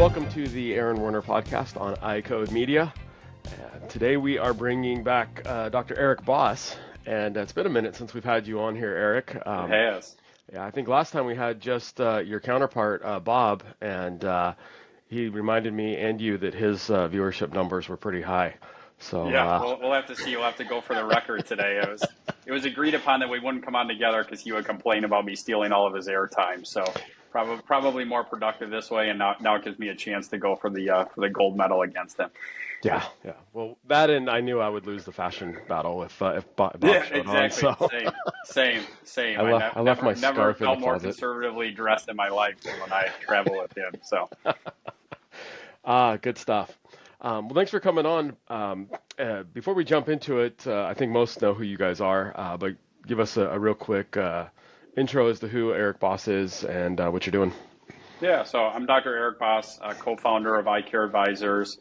welcome to the Aaron Werner podcast on iCode Media. Today we are bringing back Dr. Eric Baas, and it's been a minute since we've had you on here, Eric. It has. Yeah, I think last time we had just your counterpart, Bob, and he reminded me and you that his viewership numbers were pretty high. So yeah, we'll have to see. We'll have to go for the record today. It was agreed upon that we wouldn't come on together because he would complain about me stealing all of his airtime. So probably more productive this way, and now it gives me a chance to go for the gold medal against him. Yeah. Well, that, and I knew I would lose the fashion battle if Bob yeah, showed exactly. on. So. Same. I left my scarf never in the felt more closet. Conservatively dressed in my life than when I travel with him. So. Good stuff. Well, thanks for coming on. Before we jump into it, I think most know who you guys are, but give us a real quick intro as to who Eric Baas is and what you're doing. Yeah, so I'm Dr. Eric Baas, co-founder of iCare Advisors.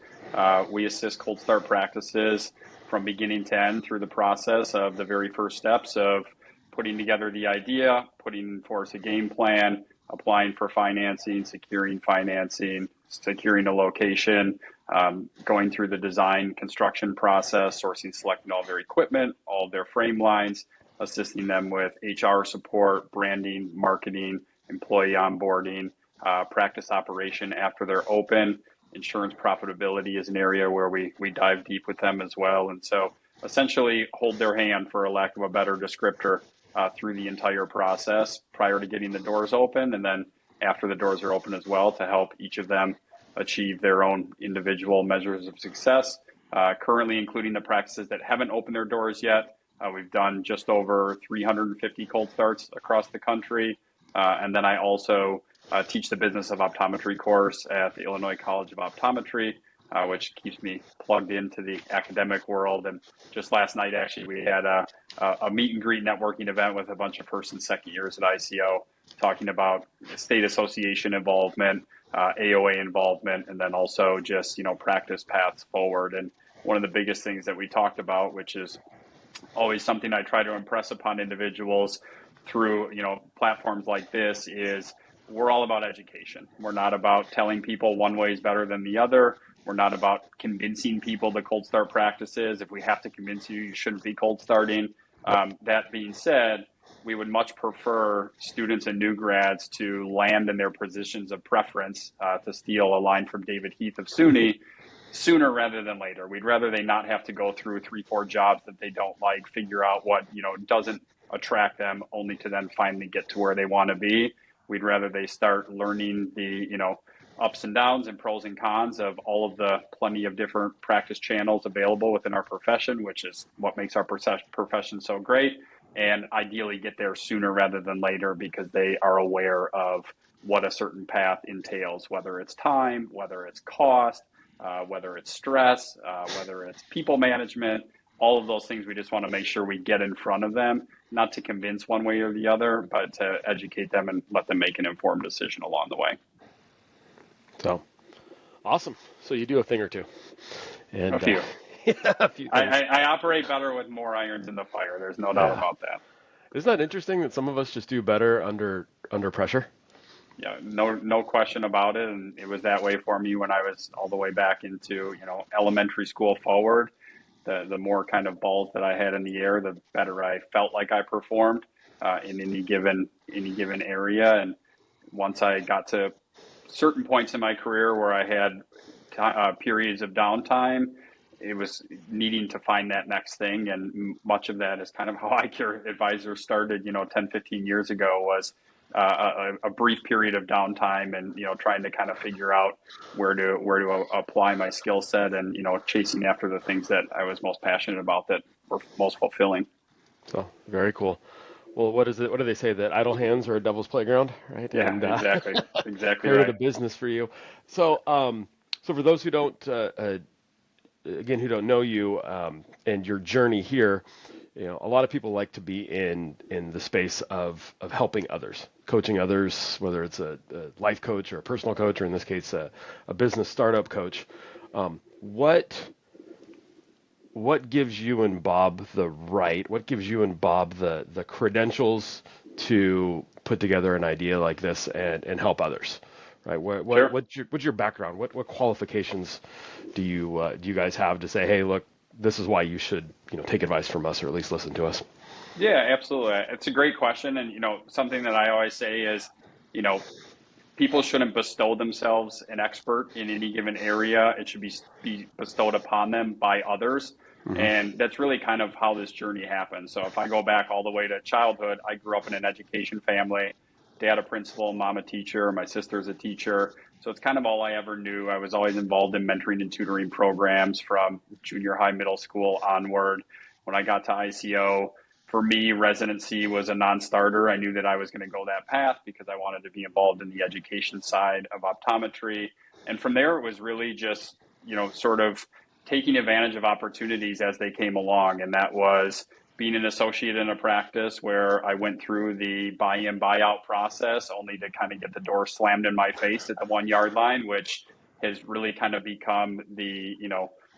We assist cold start practices from beginning to end through the process of the very first steps of putting together the idea, putting in force a game plan, applying for financing, securing a location, going through the design construction process, sourcing, selecting all their equipment, all of their frame lines, assisting them with HR support, branding, marketing, employee onboarding, practice operation after they're open. Insurance profitability is an area where we dive deep with them as well. And so essentially hold their hand, for a lack of a better descriptor, through the entire process prior to getting the doors open, and then after the doors are open as well, to help each of them achieve their own individual measures of success. Currently, including the practices that haven't opened their doors yet, we've done just over 350 cold starts across the country. And then I also teach the business of optometry course at the Illinois College of Optometry, which keeps me plugged into the academic world. And just last night, actually, we had a meet and greet networking event with a bunch of first and second years at ICO, talking about state association involvement, AOA involvement, and then also just, practice paths forward. And one of the biggest things that we talked about, which is always something I try to impress upon individuals through, platforms like this, is we're all about education. We're not about telling people one way is better than the other. We're not about convincing people the cold start practices. If we have to convince you, you shouldn't be cold starting. That being said, we would much prefer students and new grads to land in their positions of preference, to steal a line from David Heath of SUNY, sooner rather than later. We'd rather they not have to go through 3-4 jobs that they don't like, figure out what, doesn't attract them, only to then finally get to where they want to be. We'd rather they start learning the, ups and downs and pros and cons of all of the plenty of different practice channels available within our profession, which is what makes our profession so great. And ideally get there sooner rather than later, because they are aware of what a certain path entails, whether it's time, whether it's cost, whether it's stress, whether it's people management. All of those things we just want to make sure we get in front of them, not to convince one way or the other, but to educate them and let them make an informed decision along the way. So, awesome. So you do a thing or two. And, a few. A few things. I operate better with more irons in the fire. There's no doubt about that. Isn't that interesting that some of us just do better under pressure? Yeah, no question about it. And it was that way for me when I was all the way back into, elementary school forward. The more kind of balls that I had in the air, the better I felt like I performed in any given area. And once I got to certain points in my career where I had periods of downtime, it was needing to find that next thing. And much of that is kind of how iCare Advisors started, 10, 15 years ago, was a brief period of downtime and, trying to kind of figure out where to apply my skill set and, chasing after the things that I was most passionate about that were most fulfilling. So very cool. Well, what is it? What do they say, that idle hands are a devil's playground, right? Yeah, and, exactly right. Right. The business for you. So, so for those who don't, who don't know you and your journey here, a lot of people like to be in the space of helping others, coaching others, whether it's a life coach or a personal coach, or in this case, a business startup coach. What gives you and Bob what gives you and Bob the credentials to put together an idea like this and help others, right? Sure. What's your background? What qualifications do you guys have to say, hey, look, this is why you should, take advice from us or at least listen to us? Yeah, absolutely. It's a great question. And, something that I always say is, you know, people shouldn't bestow themselves an expert in any given area. It should be bestowed upon them by others. Hmm. And that's really kind of how this journey happened. So if I go back all the way to childhood, I grew up in an education family, dad a principal, mom a teacher, my sister's a teacher. So it's kind of all I ever knew. I was always involved in mentoring and tutoring programs from junior high, middle school onward. When I got to ICO, for me, residency was a non-starter. I knew that I was going to go that path because I wanted to be involved in the education side of optometry. And from there, it was really just, sort of taking advantage of opportunities as they came along. And that was being an associate in a practice where I went through the buy-in, buy-out process only to kind of get the door slammed in my face at the 1 yard line, which has really kind of become the,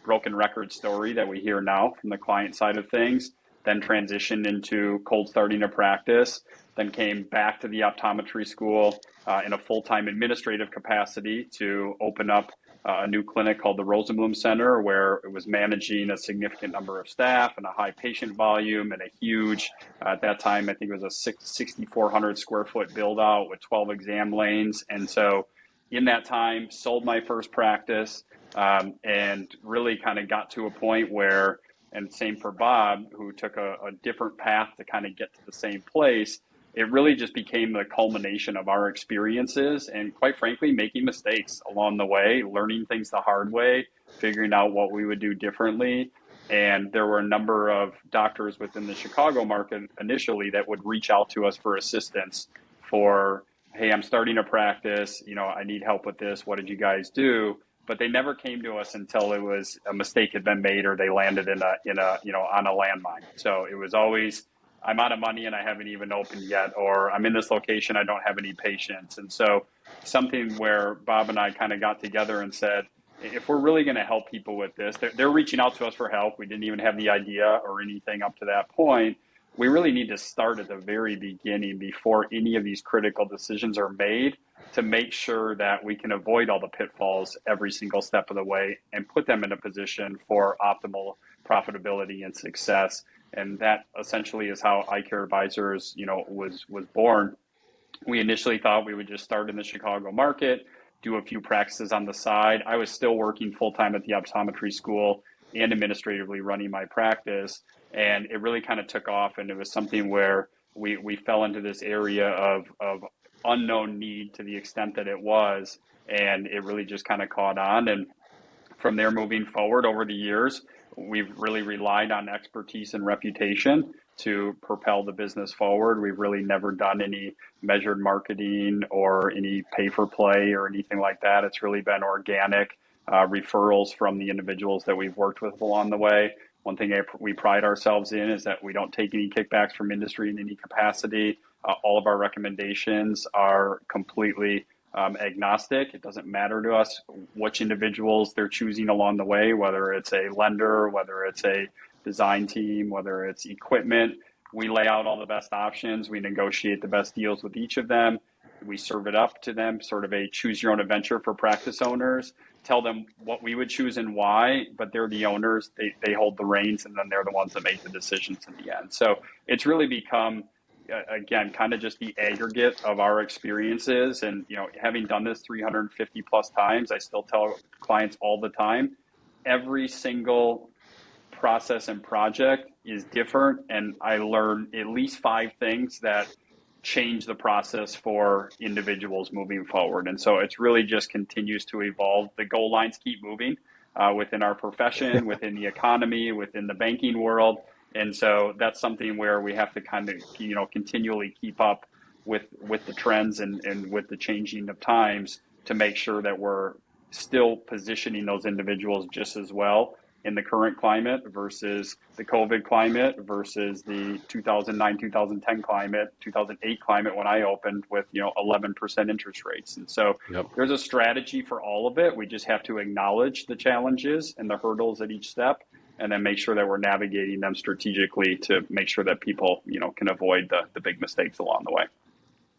broken record story that we hear now from the client side of things. Then transitioned into cold starting a practice, then came back to the optometry school in a full-time administrative capacity to open up a new clinic called the Rosenblum Center, where it was managing a significant number of staff and a high patient volume and a huge, at that time, I think it was a 6,400 square foot build out with 12 exam lanes. And so in that time, sold my first practice and really kind of got to a point where, and same for Bob, who took a different path to kind of get to the same place. It really just became the culmination of our experiences and, quite frankly, making mistakes along the way, learning things the hard way, figuring out what we would do differently. And there were a number of doctors within the Chicago market initially that would reach out to us for assistance for, hey, I'm starting a practice, I need help with this. What did you guys do? But they never came to us until it was a mistake had been made or they landed in a on a landmine. So it was always, I'm out of money and I haven't even opened yet, or I'm in this location, I don't have any patients. And so something where Bob and I kind of got together and said, if we're really going to help people with this, they're reaching out to us for help. We didn't even have the idea or anything up to that point. We really need to start at the very beginning before any of these critical decisions are made to make sure that we can avoid all the pitfalls every single step of the way and put them in a position for optimal profitability and success. And that essentially is how iCare Advisors, was born. We initially thought we would just start in the Chicago market, do a few practices on the side. I was still working full time at the optometry school and administratively running my practice. And it really kind of took off. And it was something where we fell into this area of unknown need to the extent that it was. And it really just kind of caught on. And from there, moving forward over the years, we've really relied on expertise and reputation to propel the business forward. We've really never done any measured marketing or any pay for play or anything like that. It's really been organic referrals from the individuals that we've worked with along the way. One thing we pride ourselves in is that we don't take any kickbacks from industry in any capacity. All of our recommendations are completely agnostic. It doesn't matter to us which individuals they're choosing along the way, whether it's a lender, whether it's a design team, whether it's equipment. We lay out all the best options. We negotiate the best deals with each of them. We serve it up to them, sort of a choose your own adventure for practice owners. Tell them what we would choose and why, but they're the owners. They hold the reins, and then they're the ones that make the decisions in the end. So it's really become, again, kind of just the aggregate of our experiences. And, having done this 350 plus times, I still tell clients all the time, every single process and project is different. And I learn at least 5 things that change the process for individuals moving forward. And so it's really just continues to evolve. The goal lines keep moving within our profession, within the economy, within the banking world. And so that's something where we have to kind of, continually keep up with the trends and with the changing of times to make sure that we're still positioning those individuals just as well in the current climate versus the COVID climate versus the 2009, 2010 climate, 2008 climate when I opened with, 11% interest rates. And so Yep. there's a strategy for all of it. We just have to acknowledge the challenges and the hurdles at each step and then make sure that we're navigating them strategically to make sure that people, can avoid the big mistakes along the way.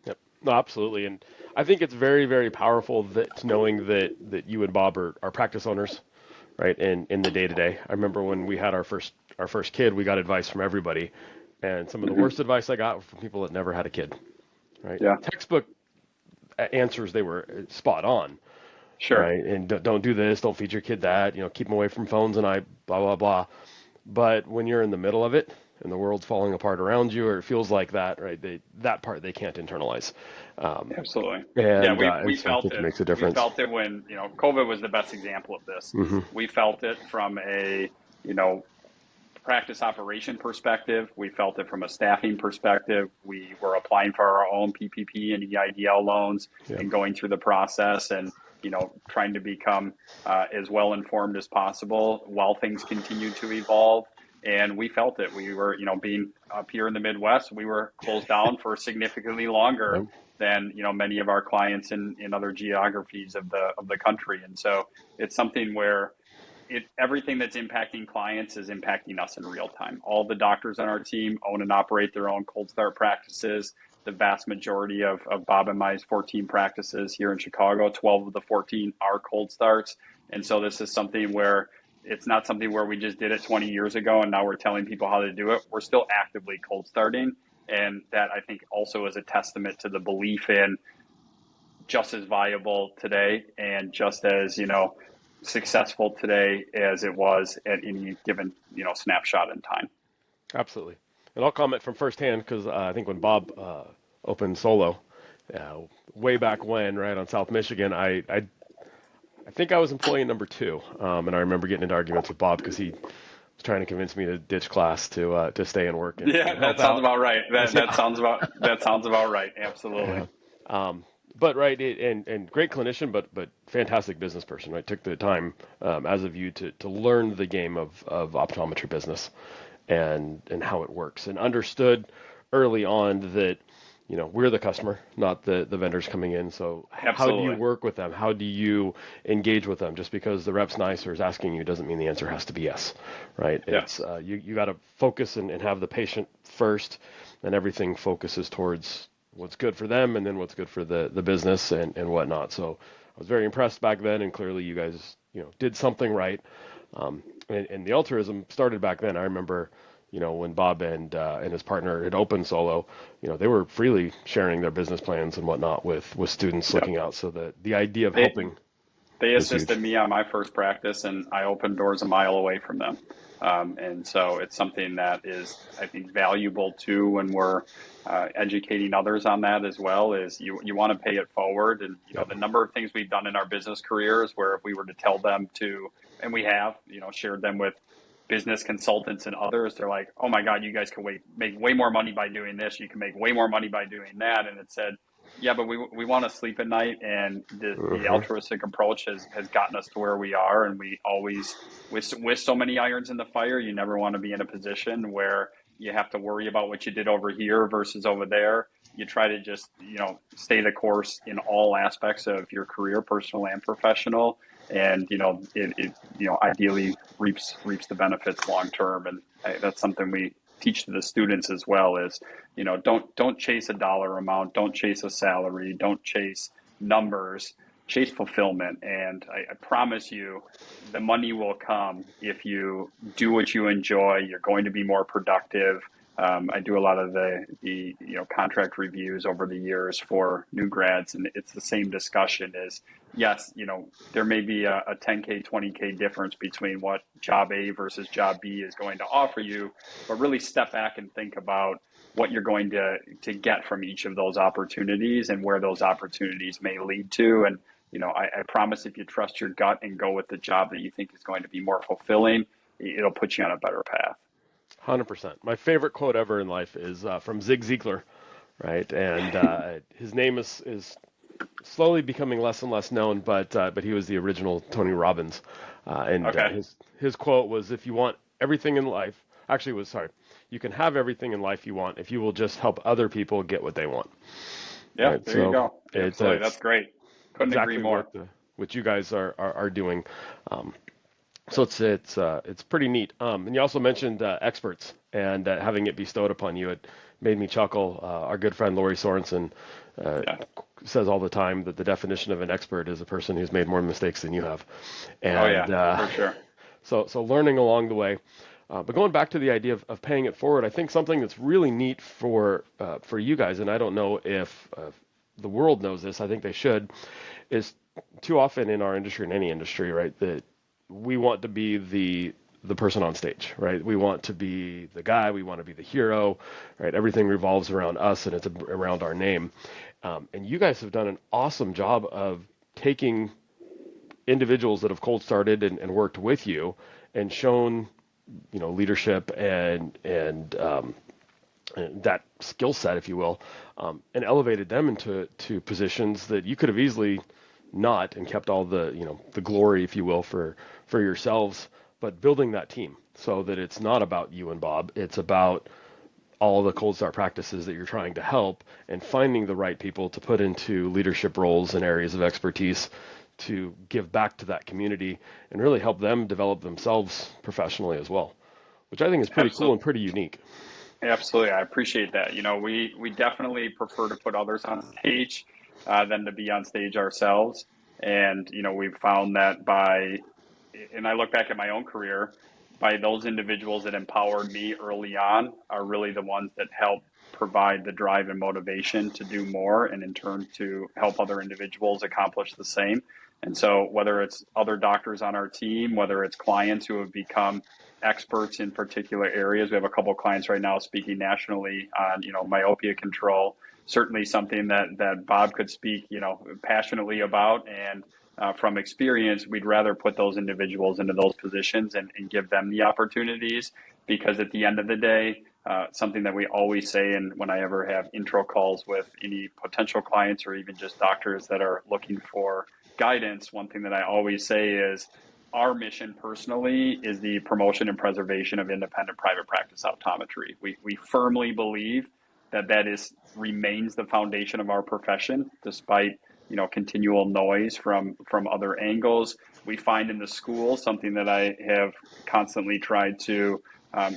Yep. No, absolutely. And I think it's very, very powerful that knowing that you and Bob are practice owners, right? In the day to day. I remember when we had our first kid, we got advice from everybody, and some of the Hmm. worst advice I got were from people that never had a kid, right? Yeah, Textbook answers, they were spot on, sure. right? And don't do this, don't feed your kid that, keep them away from phones and blah blah blah. But when you're in the middle of it and the world's falling apart around you, or it feels like that, right? That part they can't internalize, um, Absolutely. Yeah, and we uh, and we so I felt think it it. makes a We difference. felt it when, COVID was the best example of this. Hmm. We felt it from a, you know, practice operation perspective. We felt it from a staffing perspective. We were applying for our own PPP and EIDL loans Yeah, and going through the process and, trying to become as well informed as possible while things continue to evolve. And we felt it. We were, being up here in the Midwest, we were closed down for significantly longer yeah, than, many of our clients in other geographies of the country. And so it's something where everything that's impacting clients is impacting us in real time. All the doctors on our team own and operate their own cold start practices. The vast majority of Bob and my 14 practices here in Chicago, 12 of the 14 are cold starts. And so this is something where it's not something where we just did it 20 years ago and now we're telling people how to do it. We're still actively cold starting. And that I think also is a testament to the belief in just as viable today and just as, successful today as it was at any given, snapshot in time. absolutely. And I'll comment from firsthand because I think when Bob opened Solo, uh, way back when, right on South Michigan, I think I was employee number two, and I remember getting into arguments with Bob because he was trying to convince me to ditch class to stay and work and Yeah, help that sounds out. about right. That Yeah. that sounds about right. Absolutely. Yeah. Um, but right, and great clinician, but fantastic business person. Right, took the time as of you to learn the game of optometry business and how it works, and understood early on that we're the customer, not the vendors coming in. So how do you Absolutely. work with them? How do you engage with them? Just because the rep's nice or is asking you doesn't mean the answer has to be yes, right? It's Yes. you got to focus and have the patient first, and everything focuses towards what's good for them and then what's good for the business and whatnot. So I was very impressed back then, and clearly you guys did something right. And the altruism started back then. I remember when Bob and his partner had opened Solo, they were freely sharing their business plans and whatnot with students Yep. looking out. So the idea of They helping they was huge. assisted me on my first practice, and I opened doors a mile away from them. And so it's something that is, I think, valuable too when we're educating others on that as well. Is you want to pay it forward, and Yep. the number of things we've done in our business careers where if we were to tell them to, and we have, shared them with business consultants and others, they're like, oh my God, you guys can make way more money by doing this. You can make way more money by doing that. And it said, yeah, but we want to sleep at night, and the Hmm. altruistic approach has gotten us to where we are, and we always with so many irons in the fire, you never want to be in a position where you have to worry about what you did over here versus over there. You try to just stay the course in all aspects of your career, personal and professional, and it ideally reaps the benefits long term, and that's something we teach to the students as well is don't chase a dollar amount, don't chase a salary, don't chase numbers, chase fulfillment. And I promise you the money will come if you do what you enjoy. You're going to be more productive. I do a lot of the contract reviews over the years for new grads, and it's the same discussion is yes, there may be a 10K, 20K difference between what job A versus job B is going to offer you, but really step back and think about what you're going to get from each of those opportunities and where those opportunities may lead to. And I promise if you trust your gut and go with the job that you think is going to be more fulfilling, it'll put you on a better path. 100%. My favorite quote ever in life is from Zig Ziglar, right? And his name is slowly becoming less and less known, but he was the original Tony Robbins, and Okay. his quote was, "If you want everything in life, actually it was sorry, you can have everything in life you want if you will just help other people get what they want." Yeah, Right. there you So go. Absolutely. That's it's great. Couldn't agree exactly more. what you guys are doing. Um, so it's pretty neat. And you also mentioned experts and having it bestowed upon you. It made me chuckle. Our good friend Lori Sorensen Yeah. says all the time that the definition of an expert is a person who's made more mistakes than you have. Oh And yeah, for sure. so learning along the way. But going back to the idea of paying it forward, I think something that's really neat for you guys, and I don't know if the world knows this, I think they should, is too often in our industry, in any industry, right, that we want to be the person on stage, right? We want to be the guy, we want to be the hero, right? Everything revolves around us and it's around our name. And you guys have done an awesome job of taking individuals that have cold started and worked with you and shown, leadership and that skill set, if you will, and elevated them into positions that you could have easily not and kept all the the glory, if you will, for yourselves, but building that team so that it's not about you and Bob, it's about all the cold start practices that you're trying to help and finding the right people to put into leadership roles and areas of expertise to give back to that community and really help them develop themselves professionally as well, which I think is pretty cool Absolutely. and pretty unique. Absolutely. I appreciate that. We definitely prefer to put others on stage than to be on stage ourselves. And, we've found that and I look back at my own career, by those individuals that empowered me early on are really the ones that help provide the drive and motivation to do more and in turn to help other individuals accomplish the same. And so whether it's other doctors on our team, whether it's clients who have become experts in particular areas, we have a couple of clients right now speaking nationally on, myopia control, certainly something that Bob could speak, passionately about. And from experience, we'd rather put those individuals into those positions and give them the opportunities, because at the end of the day, something that we always say, and when I ever have intro calls with any potential clients or even just doctors that are looking for guidance, one thing that I always say is our mission personally is the promotion and preservation of independent private practice optometry. We firmly believe that remains the foundation of our profession, despite continual noise from other angles. We find in the schools, something that I have constantly tried to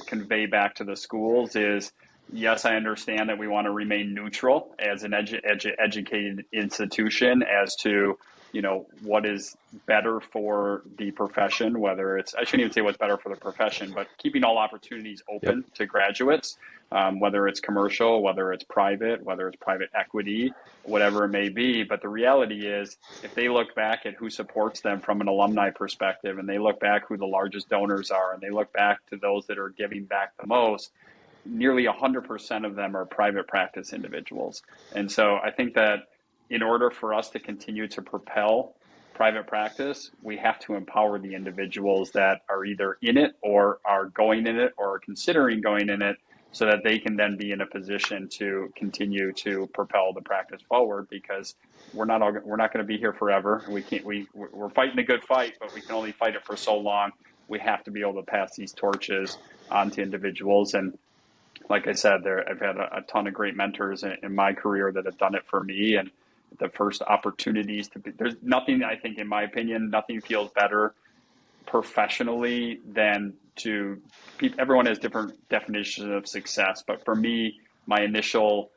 convey back to the schools is, yes, I understand that we want to remain neutral as an educated institution as to what is better for the profession, whether it's, I shouldn't even say what's better for the profession, but keeping all opportunities open to graduates, whether it's commercial, whether it's private equity, whatever it may be. But the reality is, if they look back at who supports them from an alumni perspective, and they look back who the largest donors are, and they look back to those that are giving back the most, nearly 100% of them are private practice individuals. And so I think that in order for us to continue to propel private practice, we have to empower the individuals that are either in it or are going in it or are considering going in it, so that they can then be in a position to continue to propel the practice forward, because we're not going to be here forever. We're fighting a good fight, but we can only fight it for so long. We have to be able to pass these torches on to individuals. And like I said, I've had a ton of great mentors in my career that have done it for me. And the first opportunities there's nothing, I think, in my opinion, nothing feels better professionally than everyone has different definitions of success. But for me, my initial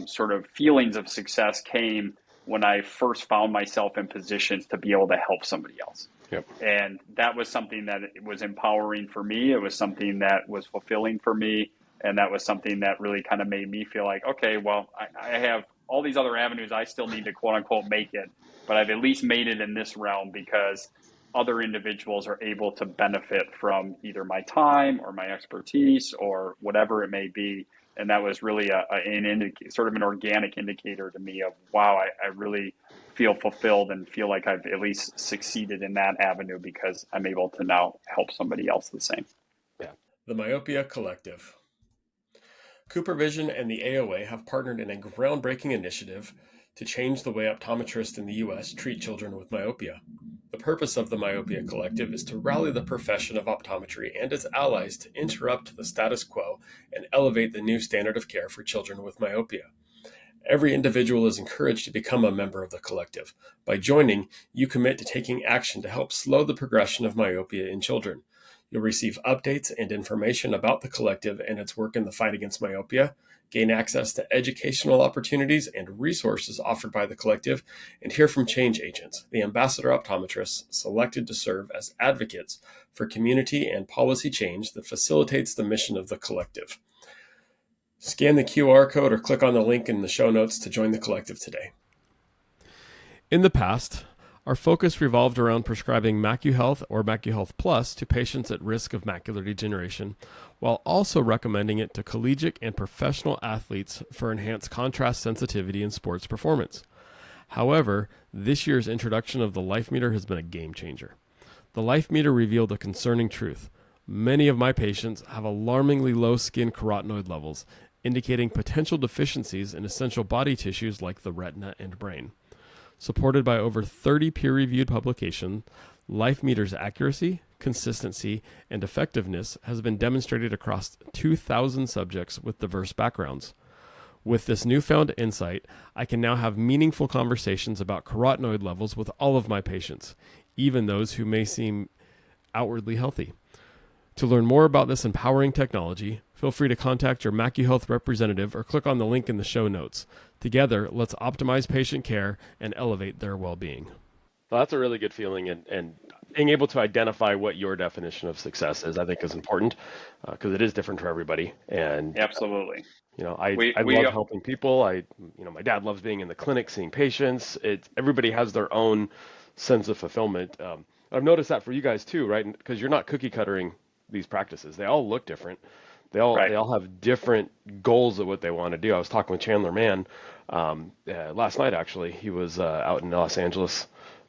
sort of feelings of success came when I first found myself in positions to be able to help somebody else. Yep. And that was something that was empowering for me. It was something that was fulfilling for me. And that was something that really kind of made me feel like, okay, well, I have all these other avenues. I still need to quote unquote make it, but I've at least made it in this realm because other individuals are able to benefit from either my time or my expertise or whatever it may be. And that was really sort of an organic indicator to me of, wow, I really feel fulfilled and feel like I've at least succeeded in that avenue because I'm able to now help somebody else the same. Yeah. The Myopia Collective. CooperVision and the AOA have partnered in a groundbreaking initiative to change the way optometrists in the U.S. treat children with myopia. The purpose of the Myopia Collective is to rally the profession of optometry and its allies to interrupt the status quo and elevate the new standard of care for children with myopia. Every individual is encouraged to become a member of the collective. By joining, you commit to taking action to help slow the progression of myopia in children. You'll receive updates and information about the collective and its work in the fight against myopia. gain access to educational opportunities and resources offered by the collective, and hear from change agents, the ambassador optometrists selected to serve as advocates for community and policy change that facilitates the mission of the collective. Scan the QR code or click on the link in the show notes to join the collective today. In the past, our focus revolved around prescribing MacuHealth or MacuHealth Plus to patients at risk of macular degeneration, while also recommending it to collegiate and professional athletes for enhanced contrast sensitivity in sports performance. However, this year's introduction of the Life Meter has been a game changer. The Life Meter revealed a concerning truth. Many of my patients have alarmingly low skin carotenoid levels, indicating potential deficiencies in essential body tissues like the retina and brain. Supported by over 30 peer-reviewed publications, Life Meter's accuracy, consistency, and effectiveness has been demonstrated across 2,000 subjects with diverse backgrounds. With this newfound insight, I can now have meaningful conversations about carotenoid levels with all of my patients, even those who may seem outwardly healthy. To learn more about this empowering technology, feel free to contact your MacuHealth representative or click on the link in the show notes. Together, let's optimize patient care and elevate their well-being. Well, that's a really good feeling, and being able to identify what your definition of success is, I think, is important because it is different for everybody. And Absolutely. I love helping people. My dad loves being in the clinic, seeing patients. Everybody has their own sense of fulfillment. I've noticed that for you guys too, right? Because you're not cookie cuttering these practices. They all look different. They all have different goals of what they want to do. I was talking with Chandler Mann last night, actually. He was out in Los Angeles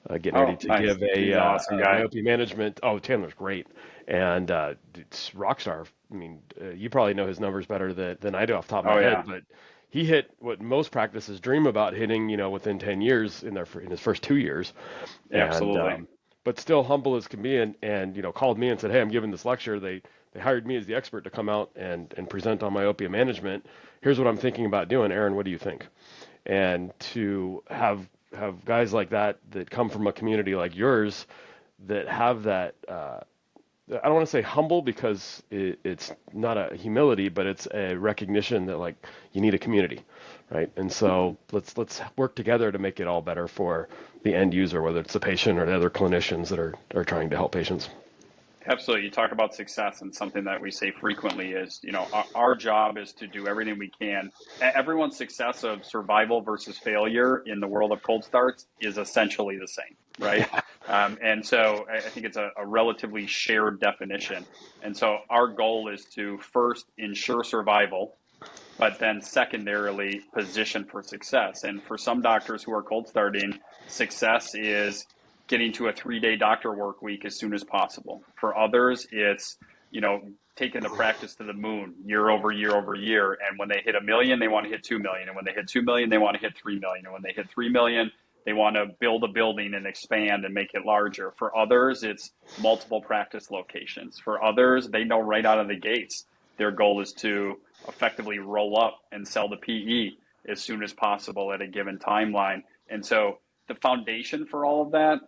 getting ready to give a awesome myopia management. Oh, Chandler's great. And it's rock star. I mean, you probably know his numbers better than I do off the top of my head, but he hit what most practices dream about hitting, within 10 years in his first 2 years. Absolutely. But still humble as can be, and called me and said, "Hey, I'm giving this lecture. They hired me as the expert to come out and present on myopia management. Here's what I'm thinking about doing. Aaron, what do you think?" And to have guys like that come from a community like yours that have that, I don't want to say humble because it's not a humility, but it's a recognition that like you need a community, right? And so let's work together to make it all better for the end user, whether it's the patient or the other clinicians that are trying to help patients. Absolutely. You talk about success, and something that we say frequently is, our job is to do everything we can. Everyone's success of survival versus failure in the world of cold starts is essentially the same, right? And so I think it's a relatively shared definition. And so our goal is to first ensure survival, but then secondarily position for success. And for some doctors who are cold starting, success is getting to a 3-day doctor work week as soon as possible. For others, it's, taking the practice to the moon year over year over year. And when they hit 1 million, they want to hit 2 million. And when they hit 2 million, they want to hit 3 million. And when they hit 3 million, they want to build a building and expand and make it larger. For others, it's multiple practice locations. For others, they know right out of the gates, their goal is to effectively roll up and sell the PE as soon as possible at a given timeline. And so the foundation for all of that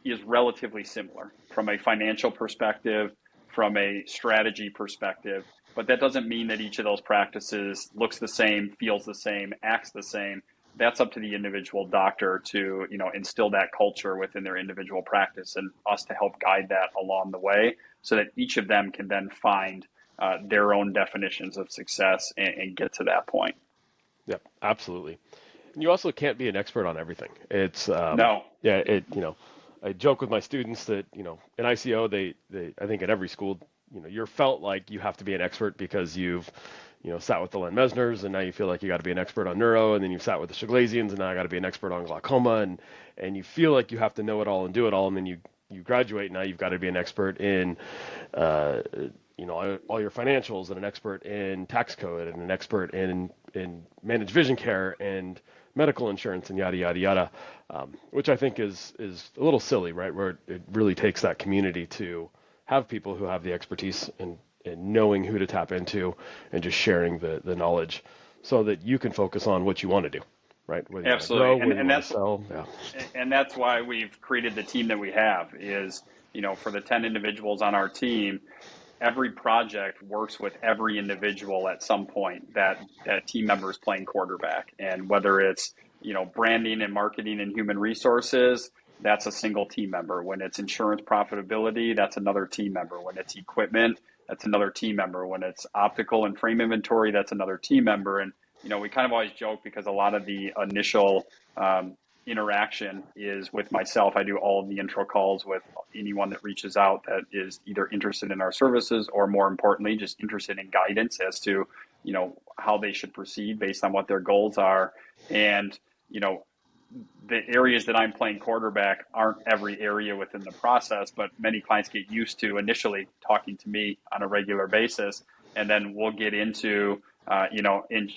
is relatively similar from a financial perspective, from a strategy perspective, but that doesn't mean that each of those practices looks the same, feels the same, acts the same. That's up to the individual doctor to, instill that culture within their individual practice, and us to help guide that along the way so that each of them can then find their own definitions of success and get to that point. Yeah, absolutely. And you also can't be an expert on everything. It's No. Yeah, I joke with my students that, in ICO, they I think at every school, you're felt like you have to be an expert because you've, sat with the Len Mesners, and now you feel like you got to be an expert on neuro, and then you've sat with the Shaglasians, and now I got to be an expert on glaucoma, and you feel like you have to know it all and do it all, and then you graduate, now you've got to be an expert in, all your financials, and an expert in tax code, and an expert in managed vision care and medical insurance, and yada, yada, yada, which I think is a little silly, right? Where it really takes that community to have people who have the expertise and knowing who to tap into and just sharing the knowledge so that you can focus on what you want to do, right? Whether Absolutely. And that's sell, yeah. And that's why we've created the team that we have is, for the 10 individuals on our team, every project works with every individual at some point that team member is playing quarterback. And whether it's, branding and marketing and human resources, that's a single team member. When it's insurance profitability, that's another team member. When it's equipment, that's another team member. When it's optical and frame inventory, that's another team member. And, we kind of always joke because a lot of the initial interaction is with myself. I do all of the intro calls with anyone that reaches out that is either interested in our services or, more importantly, just interested in guidance as to, how they should proceed based on what their goals are. And, the areas that I'm playing quarterback aren't every area within the process, but many clients get used to initially talking to me on a regular basis. And then we'll get into,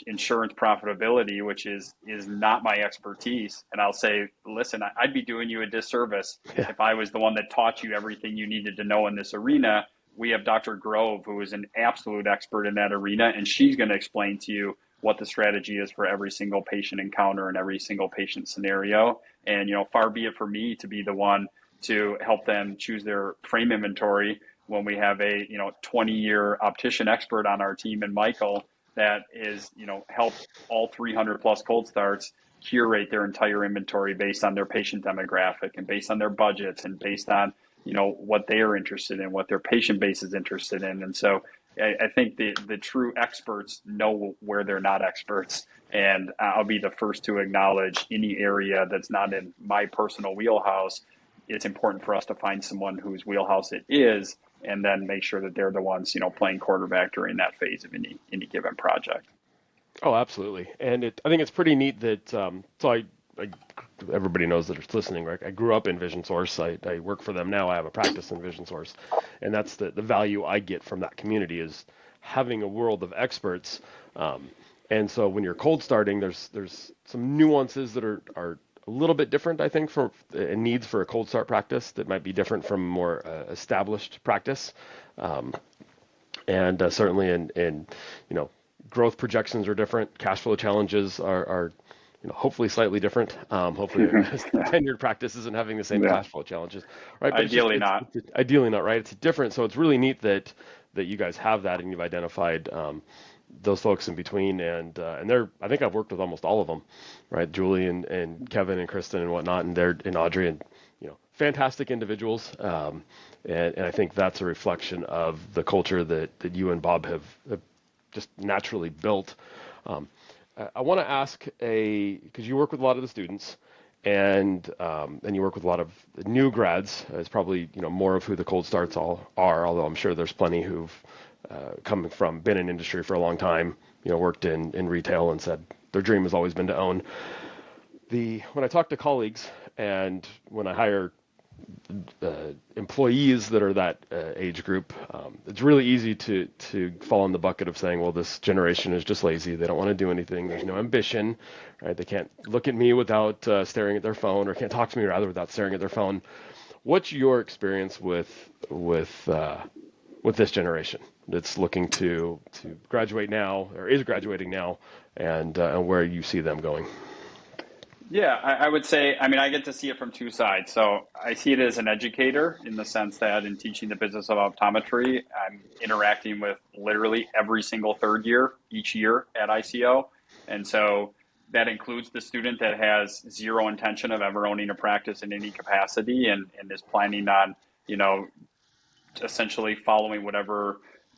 insurance profitability, which is not my expertise. And I'll say, listen, I'd be doing you a disservice if I was the one that taught you everything you needed to know in this arena. We have Dr. Grove, who is an absolute expert in that arena, and she's going to explain to you what the strategy is for every single patient encounter and every single patient scenario. And, far be it for me to be the one to help them choose their frame inventory when we have a, 20-year optician expert on our team in Michael that is, helped all 300 plus cold starts curate their entire inventory based on their patient demographic and based on their budgets and based on, what they are interested in, what their patient base is interested in. And so I think the true experts know where they're not experts. And I'll be the first to acknowledge any area that's not in my personal wheelhouse. It's important for us to find someone whose wheelhouse it is, and then make sure that they're the ones, playing quarterback during that phase of any given project. Oh, absolutely. And I think it's pretty neat that, everybody knows that it's listening, right? I grew up in Vision Source. I work for them now. I have a practice in Vision Source. And that's the value I get from that community is having a world of experts. And so when you're cold starting, there's some nuances that are a little bit different, I think, for needs for a cold start practice that might be different from more established practice. And certainly in growth projections are different. Cash flow challenges are hopefully slightly different. Hopefully tenured practice isn't having the same cash flow challenges, right? But ideally not. Ideally not, right? It's different. So it's really neat that you guys have that and you've identified those folks in between. And I think I've worked with almost all of them, right? Julie and Kevin and Kristen and whatnot, and Audrey, and fantastic individuals. And I think that's a reflection of the culture that you and Bob have just naturally built. I want to ask because you work with a lot of the students, and you work with a lot of new grads. It's probably more of who the cold starts all are. Although I'm sure there's plenty who've been in industry for a long time. Worked in retail and said their dream has always been to own. When I talk to colleagues and when I hire employees that are that age group, it's really easy to fall in the bucket of saying, well, this generation is just lazy. They don't want to do anything. There's no ambition, right? They can't look at me without staring at their phone, or can't talk to me rather without staring at their phone. What's your experience with this generation that's looking to graduate now, or is graduating now, and where you see them going? Yeah, I would say, I get to see it from two sides. So I see it as an educator in the sense that in teaching the business of optometry, I'm interacting with literally every single third year each year at ICO. And so that includes the student that has zero intention of ever owning a practice in any capacity and is planning on, essentially following whatever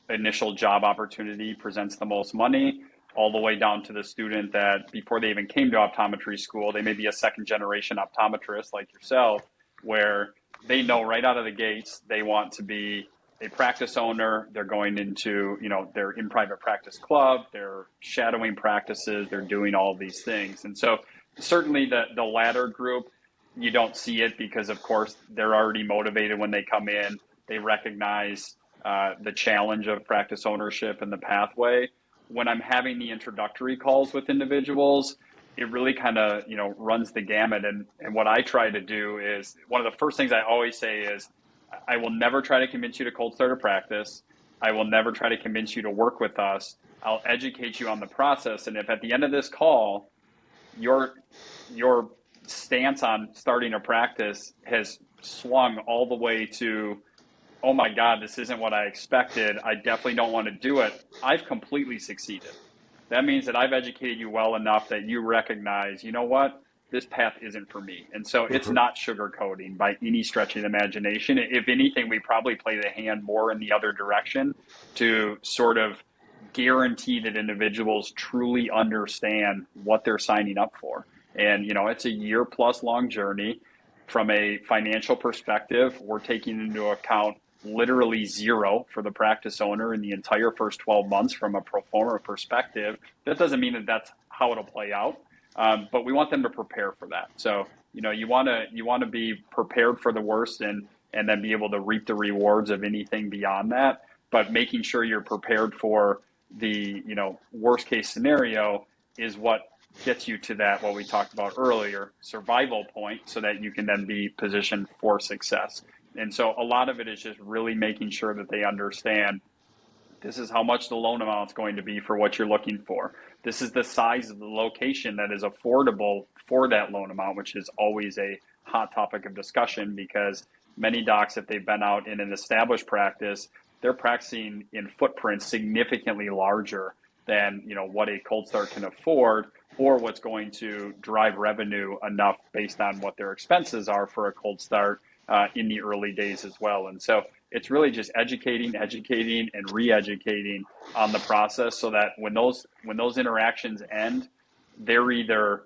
initial job opportunity presents the most money, all the way down to the student that before they even came to optometry school, they may be a second generation optometrist like yourself, where they know right out of the gates they want to be a practice owner. They're going into, they're in private practice club, they're shadowing practices, they're doing all of these things. And so certainly the latter group, you don't see it because, of course, they're already motivated when they come in. They recognize the challenge of practice ownership and the pathway. When I'm having the introductory calls with individuals, it really kind of, runs the gamut. And what I try to do is, one of the first things I always say is, I will never try to convince you to cold start a practice. I will never try to convince you to work with us. I'll educate you on the process. And if at the end of this call, your stance on starting a practice has swung all the way to oh my God, this isn't what I expected. I definitely don't want to do it. I've completely succeeded. That means that I've educated you well enough that you recognize, you know what, this path isn't for me. And so it's Hmm. not sugarcoating by any stretch of the imagination. If anything, we probably play the hand more in the other direction to sort of guarantee that individuals truly understand what they're signing up for. And, it's a year plus long journey. From a financial perspective, we're taking into account literally zero for the practice owner in the entire first 12 months from a pro forma perspective. That doesn't mean that that's how it'll play out, but we want them to prepare for that. So you want to be prepared for the worst and then be able to reap the rewards of anything beyond that. But making sure you're prepared for the worst case scenario is what gets you to that, what we talked about earlier, survival point, so that you can then be positioned for success. And so a lot of it is just really making sure that they understand this is how much the loan amount is going to be for what you're looking for. This is the size of the location that is affordable for that loan amount, which is always a hot topic of discussion because many docs, if they've been out in an established practice, they're practicing in footprints significantly larger than what a cold start can afford, or what's going to drive revenue enough based on what their expenses are for a cold start in the early days as well. And so it's really just educating, and re-educating on the process so that when those interactions end, they're either,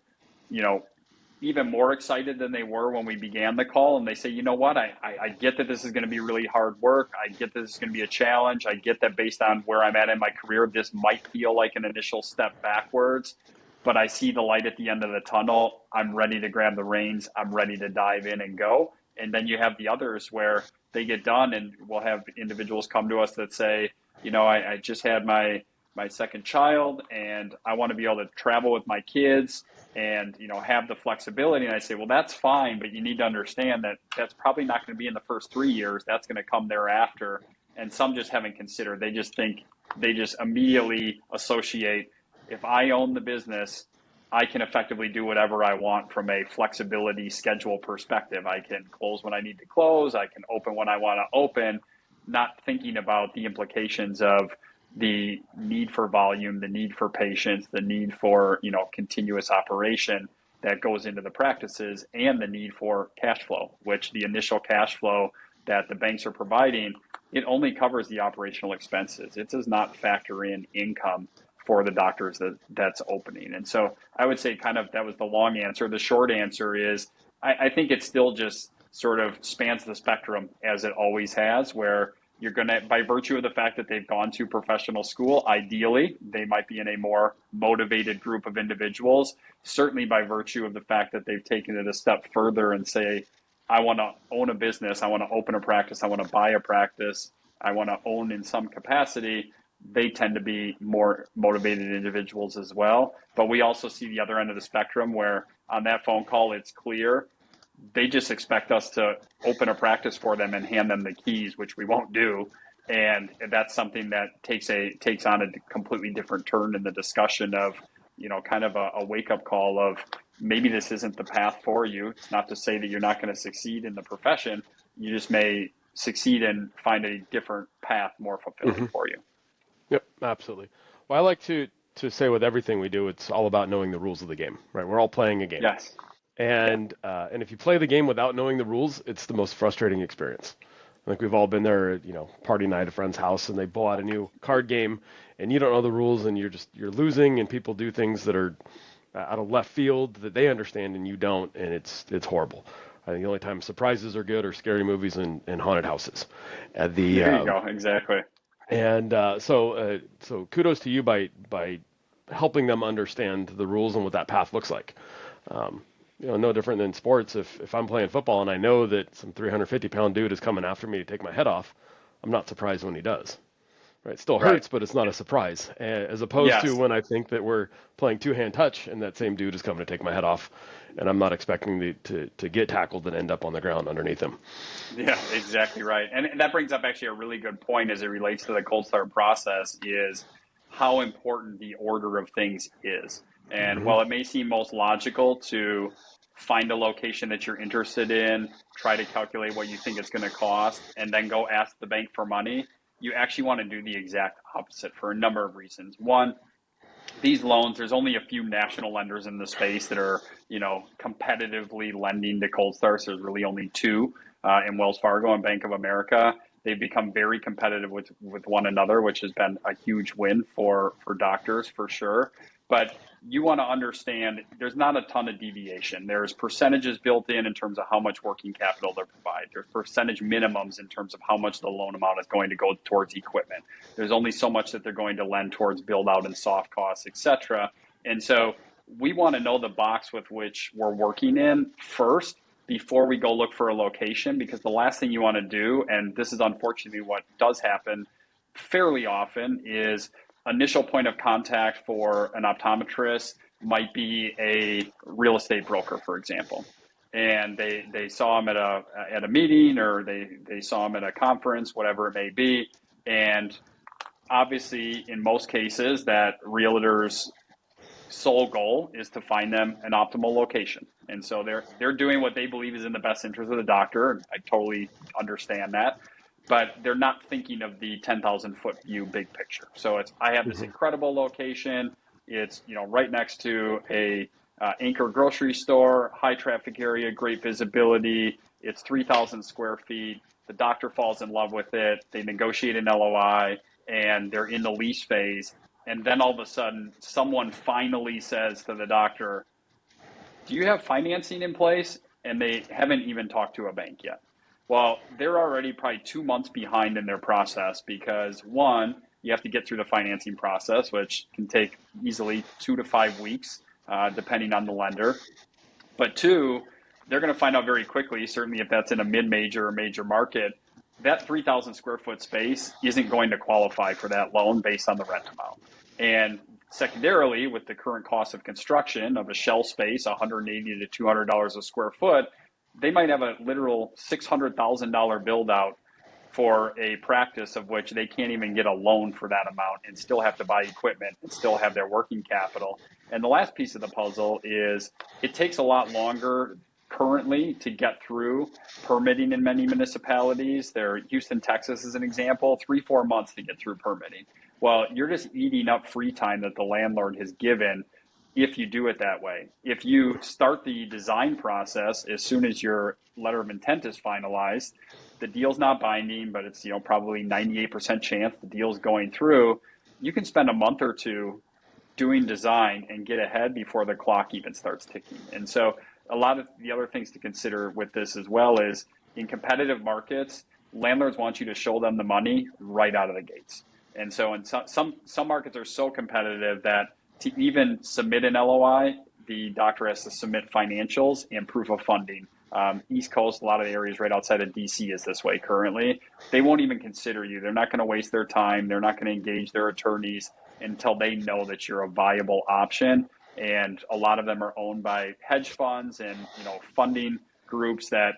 even more excited than they were when we began the call. And they say, you know what, I get that this is going to be really hard work. I get that this is going to be a challenge. I get that based on where I'm at in my career, this might feel like an initial step backwards, but I see the light at the end of the tunnel. I'm ready to grab the reins. I'm ready to dive in and go. And then you have the others where they get done, and we'll have individuals come to us that say, I just had my second child and I want to be able to travel with my kids and have the flexibility. And I say, well, that's fine, but you need to understand that that's probably not going to be in the first 3 years. That's going to come thereafter. And some just haven't considered. They just immediately associate, if I own the business, I can effectively do whatever I want from a flexibility schedule perspective. I can close when I need to close. I can open when I want to open, not thinking about the implications of the need for volume, the need for patience, the need for, continuous operation that goes into the practices, and the need for cash flow, which the initial cash flow that the banks are providing, it only covers the operational expenses. It does not factor in income for the doctors that's opening. And so I would say kind of that was the long answer. The short answer is I think it still just sort of spans the spectrum as it always has, where you're going to, by virtue of the fact that they've gone to professional school, ideally, they might be in a more motivated group of individuals, certainly by virtue of the fact that they've taken it a step further and say, I want to own a business, I want to open a practice, I want to buy a practice, I want to own in some capacity. They tend to be more motivated individuals as well. But we also see the other end of the spectrum where on that phone call, it's clear they just expect us to open a practice for them and hand them the keys, which we won't do. And that's something that takes on a completely different turn in the discussion of, kind of a wake-up call of maybe this isn't the path for you. It's not to say that you're not going to succeed in the profession. You just may succeed and find a different path more fulfilling for you. Yep, absolutely. Well, I like to say with everything we do, it's all about knowing the rules of the game, right? We're all playing a game. Yes. And if you play the game without knowing the rules, it's the most frustrating experience. I think we've all been there, party night at a friend's house, and they pull out a new card game, and you don't know the rules, and you're losing, and people do things that are out of left field that they understand and you don't, and it's horrible. I think the only time surprises are good are scary movies and haunted houses. There you go. Exactly. And so kudos to you by helping them understand the rules and what that path looks like. No different than sports. If I'm playing football and I know that some 350-pound dude is coming after me to take my head off, I'm not surprised when he does. Right? It still hurts, but it's not a surprise. As opposed to when I think that we're playing two-hand touch and that same dude is coming to take my head off, and I'm not expecting to get tackled and end up on the ground underneath him. Yeah, exactly right. And that brings up actually a really good point as it relates to the cold start process is how important the order of things is. And while it may seem most logical to find a location that you're interested in, try to calculate what you think it's going to cost, and then go ask the bank for money. You actually want to do the exact opposite for a number of reasons. One, these loans, there's only a few national lenders in the space that are, competitively lending to cold starts. There's really only two in Wells Fargo and Bank of America. They've become very competitive with one another, which has been a huge win for doctors for sure. But you want to understand there's not a ton of deviation. There's percentages built in terms of how much working capital they provide. There's percentage minimums in terms of how much the loan amount is going to go towards equipment. There's only so much that they're going to lend towards build out and soft costs, et cetera. And so we want to know the box with which we're working in first before we go look for a location, because the last thing you want to do, and this is unfortunately what does happen fairly often, is initial point of contact for an optometrist might be a real estate broker, for example. And they saw him at a meeting, or they saw him at a conference, whatever it may be. And obviously, in most cases, that realtor's sole goal is to find them an optimal location. And so they're doing what they believe is in the best interest of the doctor. I totally understand that. But they're not thinking of the 10,000 foot view, big picture. So I have this incredible location. It's right next to a anchor grocery store, high traffic area, great visibility. It's 3,000 square feet. The doctor falls in love with it. They negotiate an LOI, and they're in the lease phase. And then all of a sudden, someone finally says to the doctor, "Do you have financing in place?" And they haven't even talked to a bank yet. Well, they're already probably 2 months behind in their process because, one, you have to get through the financing process, which can take easily 2 to 5 weeks, depending on the lender. But two, they're going to find out very quickly, certainly if that's in a mid-major or major market, that 3,000 square foot space isn't going to qualify for that loan based on the rent amount. And secondarily, with the current cost of construction of a shell space, $180 to $200 a square foot, they might have a literal $600,000 build out for a practice of which they can't even get a loan for that amount and still have to buy equipment and still have their working capital. And the last piece of the puzzle is it takes a lot longer currently to get through permitting in many municipalities. Houston, Texas is an example, 3-4 months to get through permitting. Well, you're just eating up free time that the landlord has given if you do it that way. If you start the design process as soon as your letter of intent is finalized, the deal's not binding, but it's probably 98% chance the deal's going through, you can spend a month or two doing design and get ahead before the clock even starts ticking. And so a lot of the other things to consider with this as well is in competitive markets, landlords want you to show them the money right out of the gates. And so in some markets are so competitive that to even submit an LOI, the doctor has to submit financials and proof of funding. East Coast, a lot of the areas right outside of DC is this way currently. They won't even consider you. They're not going to waste their time. They're not going to engage their attorneys until they know that you're a viable option. And a lot of them are owned by hedge funds and funding groups that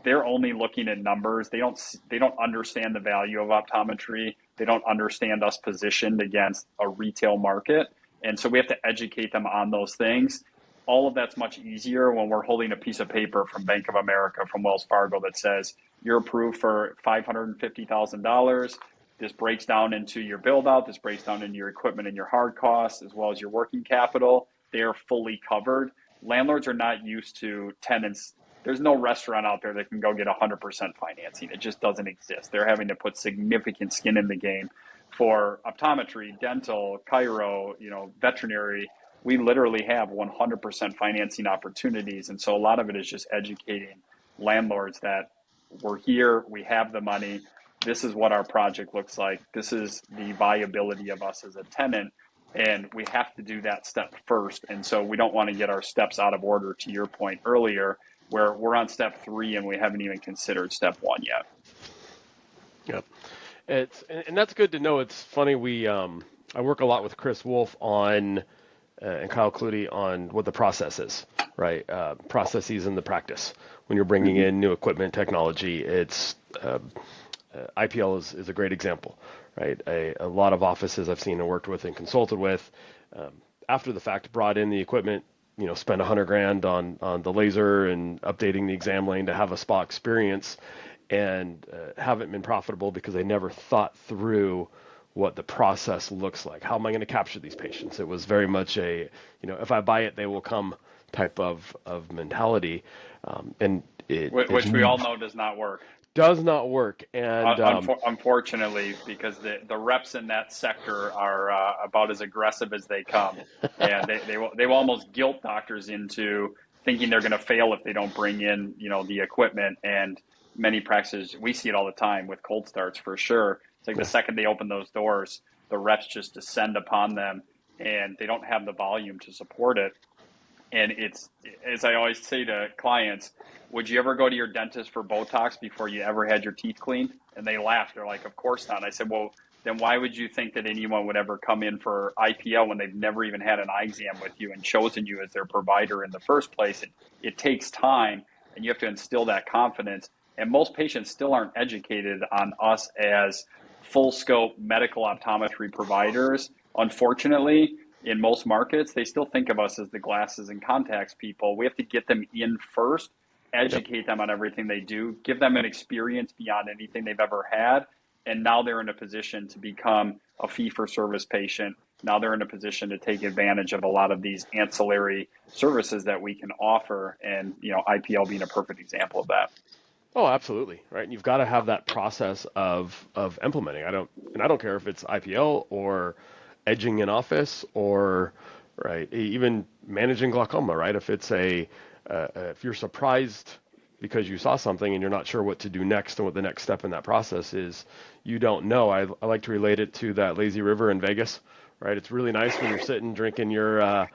they're only looking at numbers. They don't understand the value of optometry. They don't understand us positioned against a retail market. And so we have to educate them on those things. All of that's much easier when we're holding a piece of paper from Bank of America, from Wells Fargo that says you're approved for $550,000. This breaks down into your build out. This breaks down into your equipment and your hard costs, as well as your working capital. They're fully covered. Landlords are not used to tenants. There's no restaurant out there that can go get 100% financing. It just doesn't exist. They're having to put significant skin in the game. For optometry, dental, chiro, veterinary, we literally have 100% financing opportunities. And so a lot of it is just educating landlords that we're here, we have the money, this is what our project looks like, this is the viability of us as a tenant, and we have to do that step first. And so we don't want to get our steps out of order, to your point earlier, where we're on step 3 and we haven't even considered step 1 yet. Yep. And that's good to know. It's funny, I work a lot with Chris Wolf and Kyle Clutie on what the process is, right? Processes in the practice. When you're bringing in new equipment, technology, it's IPL is a great example, right? A lot of offices I've seen and worked with and consulted with, after the fact, brought in the equipment, spend 100 grand on the laser and updating the exam lane to have a spa experience, and haven't been profitable because they never thought through what the process looks like. How am I going to capture these patients? It was very much a, if I buy it, they will come type of mentality. And which we all know does not work. Does not work. And unfortunately, because the reps in that sector are about as aggressive as they come. And they will almost guilt doctors into thinking they're going to fail if they don't bring in, the equipment. And many practices, we see it all the time with cold starts for sure. It's like the second they open those doors, the reps just descend upon them, and they don't have the volume to support it. And it's, as I always say to clients, would you ever go to your dentist for Botox before you ever had your teeth cleaned? And they laughed. They're like, of course not. And I said, well, then why would you think that anyone would ever come in for IPL when they've never even had an eye exam with you and chosen you as their provider in the first place? It takes time, and you have to instill that confidence. And most patients still aren't educated on us as full scope medical optometry providers. Unfortunately, in most markets, they still think of us as the glasses and contacts people. We have to get them in first, educate them on everything they do, give them an experience beyond anything they've ever had. And now they're in a position to become a fee-for-service patient. Now they're in a position to take advantage of a lot of these ancillary services that we can offer. And, IPL being a perfect example of that. Oh, absolutely, right. And you've got to have that process of implementing. I don't care if it's IPL or edging in office or right, even managing glaucoma, right? If it's if you're surprised because you saw something and you're not sure what to do next and what the next step in that process is, you don't know. I like to relate it to that lazy river in Vegas, right? It's really nice when you're sitting drinking your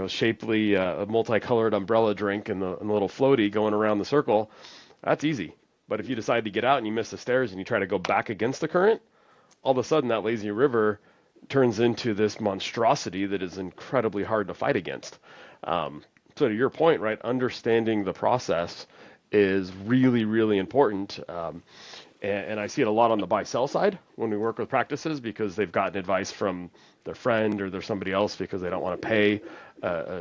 shapely multicolored umbrella drink and the little floaty going around the circle. That's easy. But if you decide to get out and you miss the stairs and you try to go back against the current, all of a sudden that lazy river turns into this monstrosity that is incredibly hard to fight against. So to your point, right, understanding the process is really, really important. And I see it a lot on the buy-sell side when we work with practices because they've gotten advice from their friend or there's somebody else because they don't want to pay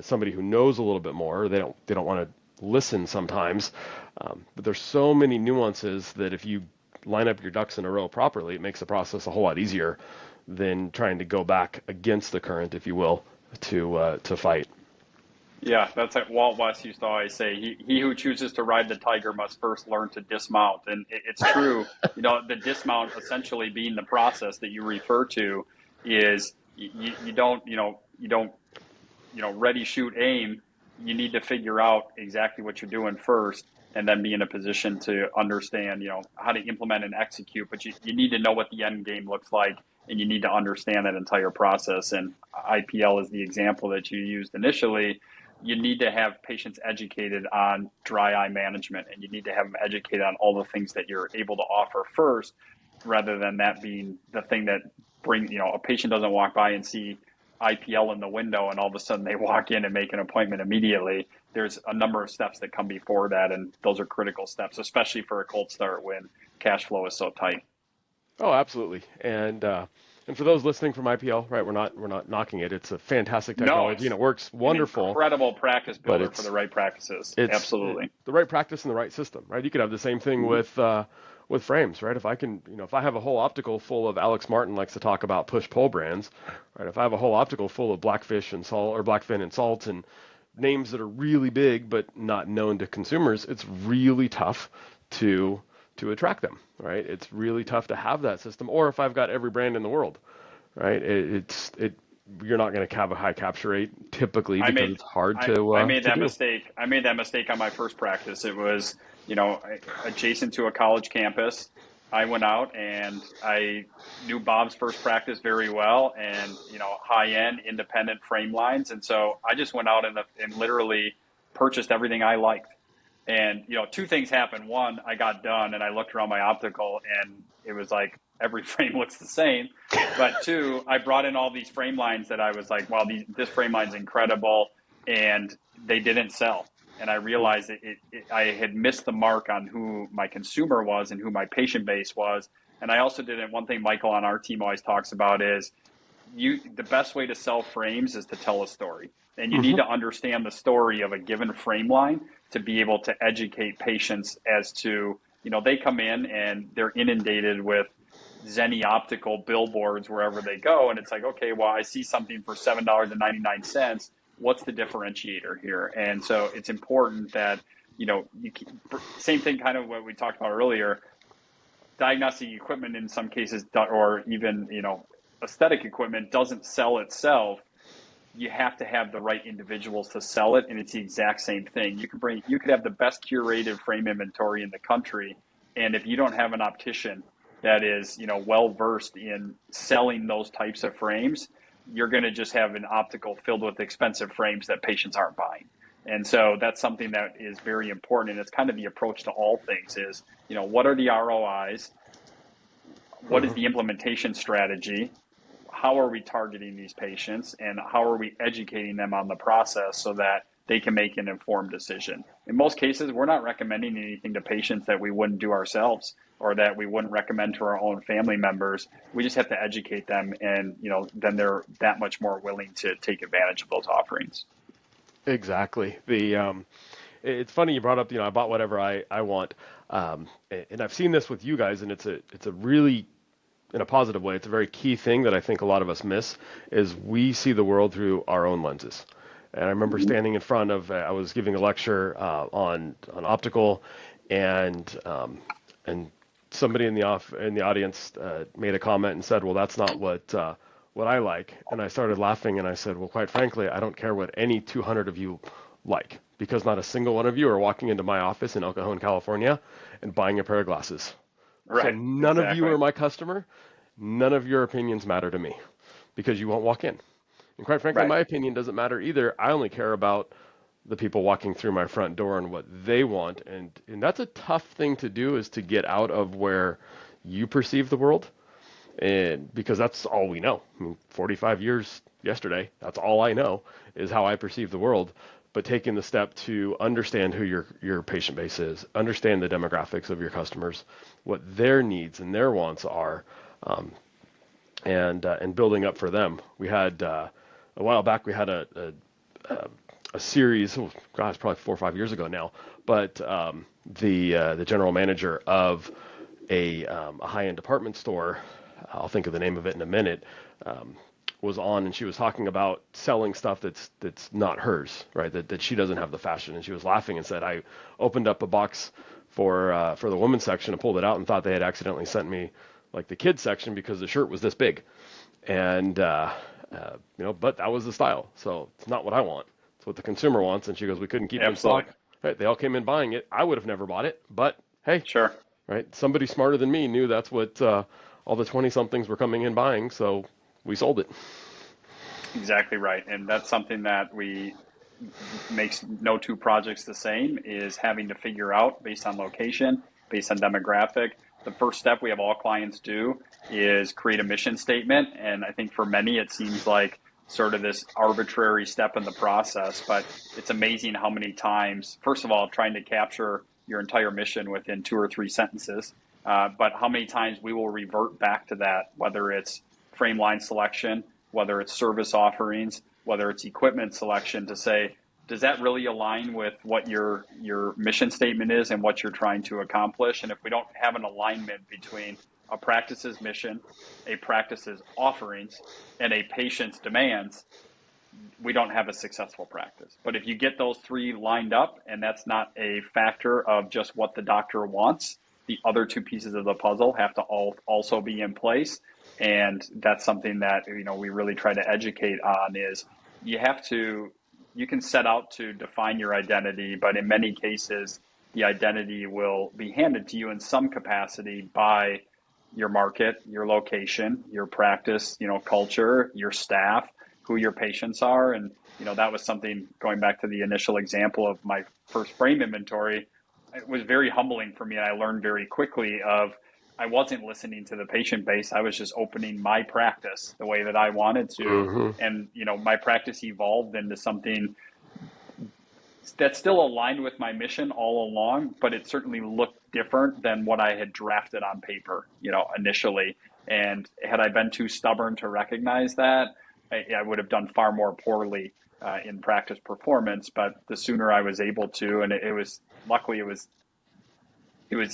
somebody who knows a little bit more. Or they don't want to listen sometimes. But there's so many nuances that if you line up your ducks in a row properly, it makes the process a whole lot easier than trying to go back against the current, if you will, to fight. Yeah, that's like Walt West used to always say, he who chooses to ride the tiger must first learn to dismount. And it's true, the dismount essentially being the process that you refer to is you don't ready, shoot, aim. You need to figure out exactly what you're doing first and then be in a position to understand, how to implement and execute. But you need to know what the end game looks like, and you need to understand that entire process. And IPL is the example that you used initially. You need to have patients educated on dry eye management, and you need to have them educated on all the things that you're able to offer first, rather than that being the thing that brings, a patient doesn't walk by and see IPL in the window and all of a sudden they walk in and make an appointment immediately. There's a number of steps that come before that, and those are critical steps, especially for a cold start when cash flow is so tight. Oh, absolutely. And for those listening from IPL, right, we're not knocking it. It's a fantastic technology and it works wonderful. An incredible practice builder for the right practices. Absolutely. The right practice and the right system, right? You could have the same thing with frames, right? If I have a whole optical full of Alex Martin likes to talk about push-pull brands, right? If I have a whole optical full of Blackfish and Salt or Blackfin and Salt and names that are really big but not known to consumers, it's really tough to attract them, right? It's really tough to have that system. Or if I've got every brand in the world, right? You're not going to have a high capture rate typically because it's hard to. I made that mistake. I made that mistake on my first practice. It was, adjacent to a college campus. I went out and I knew Bob's first practice very well, and high-end independent frame lines. And so I just went out and literally purchased everything I liked. And two things happened. One, I got done and I looked around my optical and it was like every frame looks the same. But two, I brought in all these frame lines that I was like, wow, this frame line's incredible, and they didn't sell. And I realized I had missed the mark on who my consumer was and who my patient base was. And I also one thing Michael on our team always talks about is the best way to sell frames is to tell a story. And you Mm-hmm. need to understand the story of a given frame line to be able to educate patients as to, they come in and they're inundated with Zenny optical billboards wherever they go. And it's like, okay, well, I see something for $7.99. What's the differentiator here? And so it's important that, same thing kind of what we talked about earlier, diagnostic equipment in some cases, or even, aesthetic equipment doesn't sell itself. You have to have the right individuals to sell it, and it's the exact same thing. You could have the best curated frame inventory in the country, and if you don't have an optician that is, well versed in selling those types of frames, you're going to just have an optical filled with expensive frames that patients aren't buying. And so that's something that is very important, and it's kind of the approach to all things is, what are the ROIs? What is Mm-hmm. the implementation strategy? How are we targeting these patients, and how are we educating them on the process so that they can make an informed decision? In most cases, we're not recommending anything to patients that we wouldn't do ourselves or that we wouldn't recommend to our own family members. We just have to educate them, and then they're that much more willing to take advantage of those offerings. Exactly. It's funny you brought up, I bought whatever I want. And I've seen this with you guys, and it's a really, in a positive way, it's a very key thing that I think a lot of us miss is we see the world through our own lenses. And I remember standing in front of, I was giving a lecture on optical, and somebody in the audience made a comment and said, "Well, that's not what I like." And I started laughing, and I said, "Well, quite frankly, I don't care what any 200 of you like, because not a single one of you are walking into my office in El Cajon, California, and buying a pair of glasses. So Right, none of you exactly. are my customer. None of your opinions matter to me because you won't walk in. And quite frankly, Right. my opinion doesn't matter either. I only care about the people walking through my front door and what they want. And that's a tough thing to do, is to get out of where you perceive the world. And because that's all we know. I mean, 45 years yesterday, that's all I know is how I perceive the world. But taking the step to understand who your patient base is, understand the demographics of your customers, what their needs and their wants are, and building up for them. We had a while back, we had a series. Oh gosh, probably 4 or 5 years ago now. But the general manager of a high-end department store, I'll think of the name of it in a minute, was on, and she was talking about selling stuff that's not hers, right? That she doesn't have the fashion, and she was laughing and said, "I opened up a box for the women's section and pulled it out and thought they had accidentally sent me like the kids section because the shirt was this big, and but that was the style, so it's not what I want. It's what the consumer wants." And she goes, "We couldn't keep it in stock. Absolutely. Right? They all came in buying it. I would have never bought it, but hey, Sure. right? Somebody smarter than me knew that's what all the 20-somethings were coming in buying, so we sold it." Exactly right. And that's something that makes no two projects the same, is having to figure out based on location, based on demographic. The first step we have all clients do is create a mission statement. And I think for many, it seems like sort of this arbitrary step in the process, but it's amazing how many times, first of all, trying to capture your entire mission within 2 or 3 sentences, but how many times we will revert back to that, whether it's frame line selection, whether it's service offerings, whether it's equipment selection, to say, does that really align with what your mission statement is and what you're trying to accomplish? And if we don't have an alignment between a practice's mission, a practice's offerings, and a patient's demands, we don't have a successful practice. But if you get those three lined up, and that's not a factor of just what the doctor wants, the other two pieces of the puzzle have to also be in place. And that's something that we really try to educate on, is you can set out to define your identity, but in many cases, the identity will be handed to you in some capacity by your market, your location, your practice, culture, your staff, who your patients are. And, that was something, going back to the initial example of my first frame inventory, it was very humbling for me. And I learned very quickly I wasn't listening to the patient base. I was just opening my practice the way that I wanted to. Mm-hmm. And, my practice evolved into something that still aligned with my mission all along, but it certainly looked different than what I had drafted on paper, initially. And had I been too stubborn to recognize that, I would have done far more poorly in practice performance. But the sooner I was able to, and luckily it was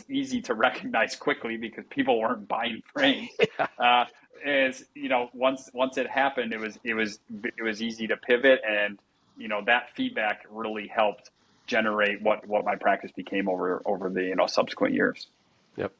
easy to recognize quickly because people weren't buying frames. As you know, once it happened, it was easy to pivot, and that feedback really helped generate what my practice became over the subsequent years. Yep.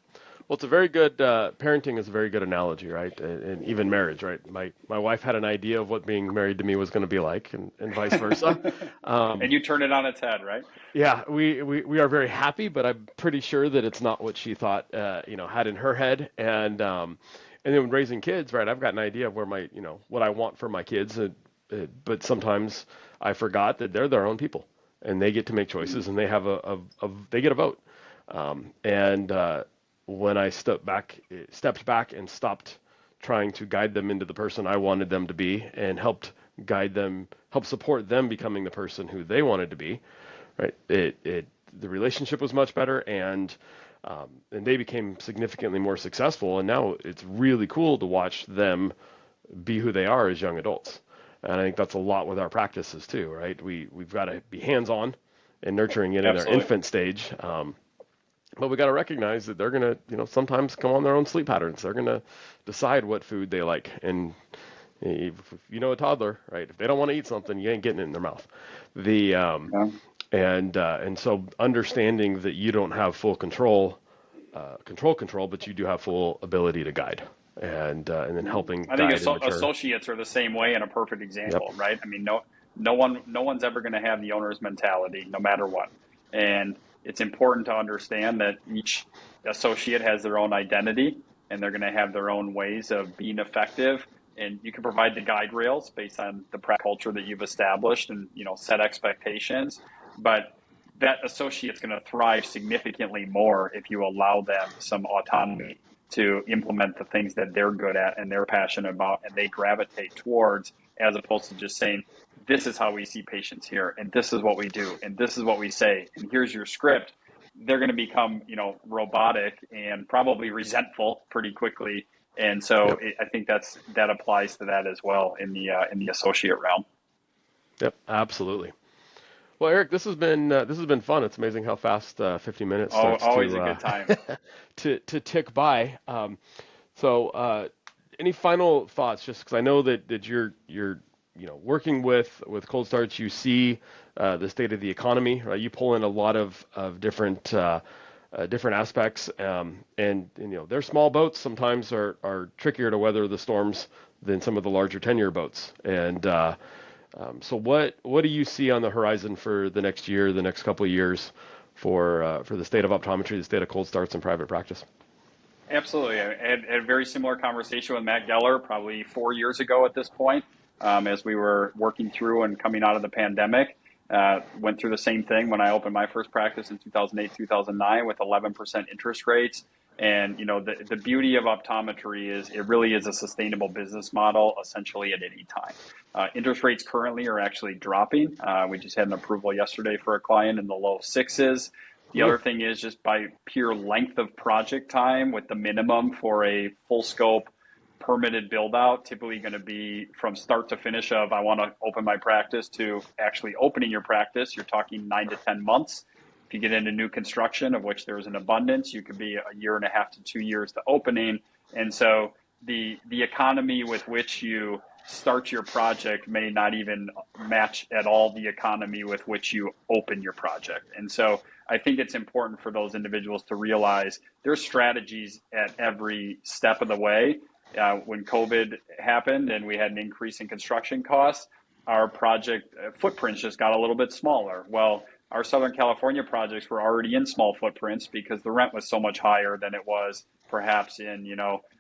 Well, it's a very good parenting is a very good analogy, right? And even marriage, right? My wife had an idea of what being married to me was going to be like, and vice versa. And you turned it on its head, right? Yeah, we are very happy, but I'm pretty sure that it's not what she thought, had in her head. And then when raising kids, right? I've got an idea of where what I want for my kids, but sometimes I forgot that they're their own people, and they get to make choices, and they have they get a vote. When I stepped back and stopped trying to guide them into the person I wanted them to be, and help support them becoming the person who they wanted to be, right? The relationship was much better, and they became significantly more successful. And now it's really cool to watch them be who they are as young adults. And I think that's a lot with our practices too, right? We've got to be hands-on and nurturing it in their infant stage. But we got to recognize that they're going to, sometimes come on their own sleep patterns. They're going to decide what food they like. And if a toddler, right? If they don't want to eat something, you ain't getting it in their mouth. And so understanding that you don't have full control, but you do have full ability to guide, and then helping. I think associates are the same way, and a perfect example, yep. Right? I mean, no one's ever going to have the owner's mentality, no matter what. And it's important to understand that each associate has their own identity, and they're going to have their own ways of being effective. And you can provide the guide rails based on the practice culture that you've established, and set expectations. But that associate's going to thrive significantly more if you allow them some autonomy to implement the things that they're good at and they're passionate about and they gravitate towards, as opposed to just saying, this is how we see patients here, and this is what we do, and this is what we say, and here's your script. They're going to become, robotic and probably resentful pretty quickly. And so yep. I think that applies to that as well in the associate realm. Yep, absolutely. Well, Eric, this has been fun. It's amazing how fast 50 minutes starts always a good time to tick by. Any final thoughts? Just because I know that you're working with cold starts, you see the state of the economy, right? You pull in a lot of different aspects, and their small boats sometimes are trickier to weather the storms than some of the larger 10-year boats. And so what do you see on the horizon for the next year, the next couple of years for the state of optometry, the state of cold starts in private practice? Absolutely. I had a very similar conversation with Matt Geller probably 4 years ago at this point, as we were working through and coming out of the pandemic. Went through the same thing when I opened my first practice in 2008, 2009 with 11% interest rates. And, the beauty of optometry is it really is a sustainable business model essentially at any time. Interest rates currently are actually dropping. We just had an approval yesterday for a client in the low sixes. The other thing is just by pure length of project time with the minimum for a full scope permitted build out, typically going to be from start to finish of I want to open my practice to actually opening your practice. You're talking 9 to 10 months. If you get into new construction, of which there's an abundance, you could be 1.5 to 2 years to opening. And so the economy with which you start your project may not even match at all the economy with which you open your project. And so I think it's important for those individuals to realize there's strategies at every step of the way. When COVID happened and we had an increase in construction costs, our project footprints just got a little bit smaller. Well, our Southern California projects were already in small footprints because the rent was so much higher than it was perhaps in,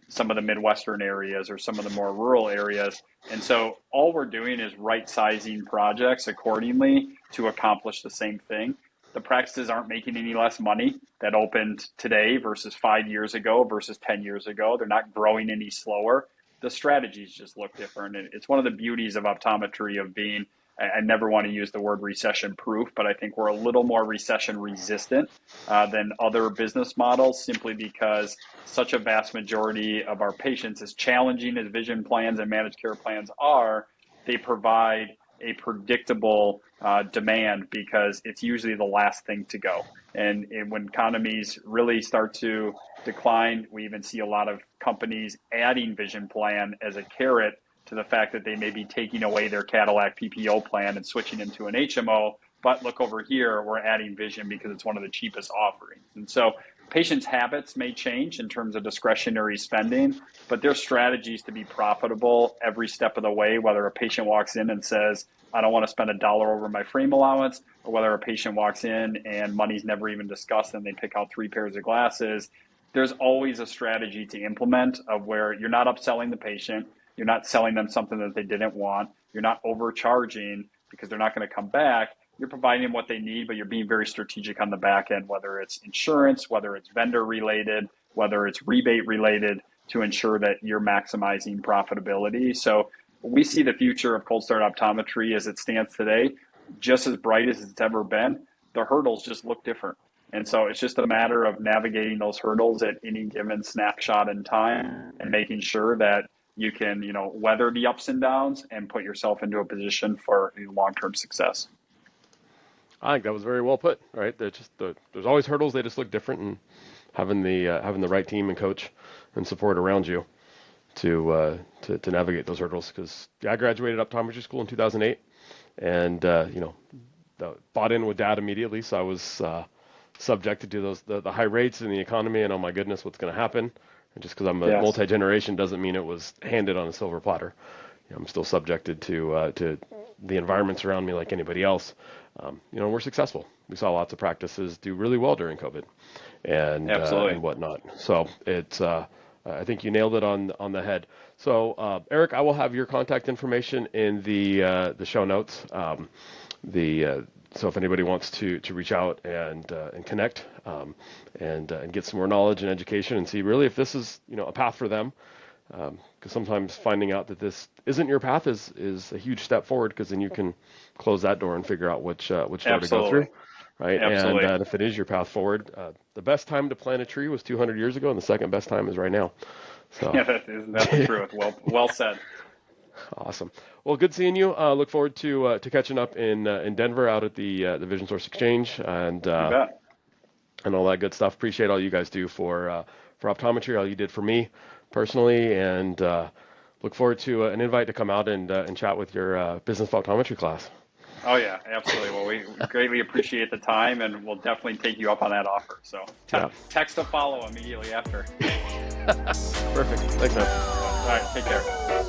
some of the Midwestern areas or some of the more rural areas. And so all we're doing is right-sizing projects accordingly to accomplish the same thing. The practices aren't making any less money that opened today versus 5 years ago versus 10 years ago. They're not growing any slower. The strategies just look different. And it's one of the beauties of optometry of being I never want to use the word recession proof, but I think we're a little more recession resistant than other business models, simply because such a vast majority of our patients, as challenging as vision plans and managed care plans are, they provide a predictable demand, because it's usually the last thing to go. And when economies really start to decline, we even see a lot of companies adding vision plan as a carrot to the fact that they may be taking away their Cadillac PPO plan and switching them to an HMO. But look over here, we're adding vision because it's one of the cheapest offerings. And so patients' habits may change in terms of discretionary spending, but their strategies to be profitable every step of the way, whether a patient walks in and says, I don't want to spend $1 over my frame allowance, or whether a patient walks in and money's never even discussed and they pick out 3 pairs of glasses, there's always a strategy to implement of where you're not upselling the patient, you're not selling them something that they didn't want, you're not overcharging because they're not going to come back. You're providing them what they need, but you're being very strategic on the back end, whether it's insurance, whether it's vendor related, whether it's rebate related, to ensure that you're maximizing profitability. So we see the future of cold start optometry as it stands today, just as bright as it's ever been. The hurdles just look different. And so it's just a matter of navigating those hurdles at any given snapshot in time and making sure that you can, weather the ups and downs and put yourself into a position for long-term success. I think that was very well put. Right, there's always hurdles. They just look different, and having the right team and coach and support around you to navigate those hurdles. Because I graduated optometry school in 2008, and bought in with Dad immediately. So I was subjected to the high rates in the economy, and oh my goodness, what's going to happen? And just because I'm a multi-generation doesn't mean it was handed on a silver platter. I'm still subjected to the environments around me like anybody else. We're successful. We saw lots of practices do really well during COVID and whatnot. So it's I think you nailed it on the head. So Eric, I will have your contact information in the show notes. So if anybody wants to reach out and connect and get some more knowledge and education and see really if this is a path for them, because sometimes finding out that this isn't your path is a huge step forward, because then you can close that door and figure out which door to go through, right? Absolutely. And if it is your path forward, the best time to plant a tree was 200 years ago, and the second best time is right now. So yeah, that's the truth. Well said. Awesome. Well, good seeing you. Look forward to catching up in Denver out at the Vision Source Exchange and all that good stuff. Appreciate all you guys do for optometry, all you did for me personally, and look forward to an invite to come out and chat with your business optometry class. Oh yeah, absolutely. Well, we greatly appreciate the time, and we'll definitely take you up on that offer. So text a follow immediately after. Perfect. Thanks, man. All right, take care.